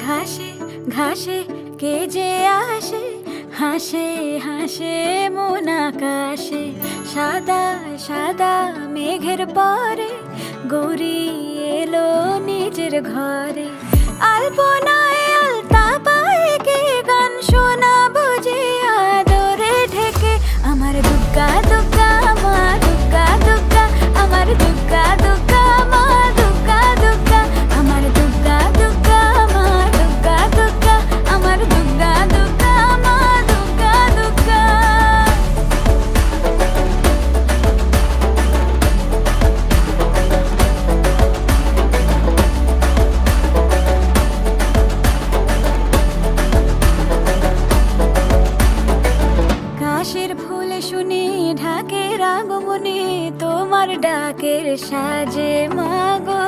ঘাসে ঘাসে কে যে আসে, হাসে হাসে মন আকাশে। সাদা সাদা মেঘের পরে গৌরী এলো নিজের ঘরে। আলপনায় আলতা পায়ে কে গান শোনাবো যে আদরে ঢেকে। আমার দুগ্গা দুগ্গা মা দুগ্গা দুগ্গা, আমার দুগ্গা দুগ্গা মা দুগ্গা দুগ্গা, আমার দুগ্গা দুগ্গা মা দুগ্গা দুগ্গা, আমার দুগ্গা দুগ্গা মা দুগ্গা দুগ্গা। কাশের ফুল শুনি ঢাকের আগমনে, তোমার ডাকের সাজে মাগো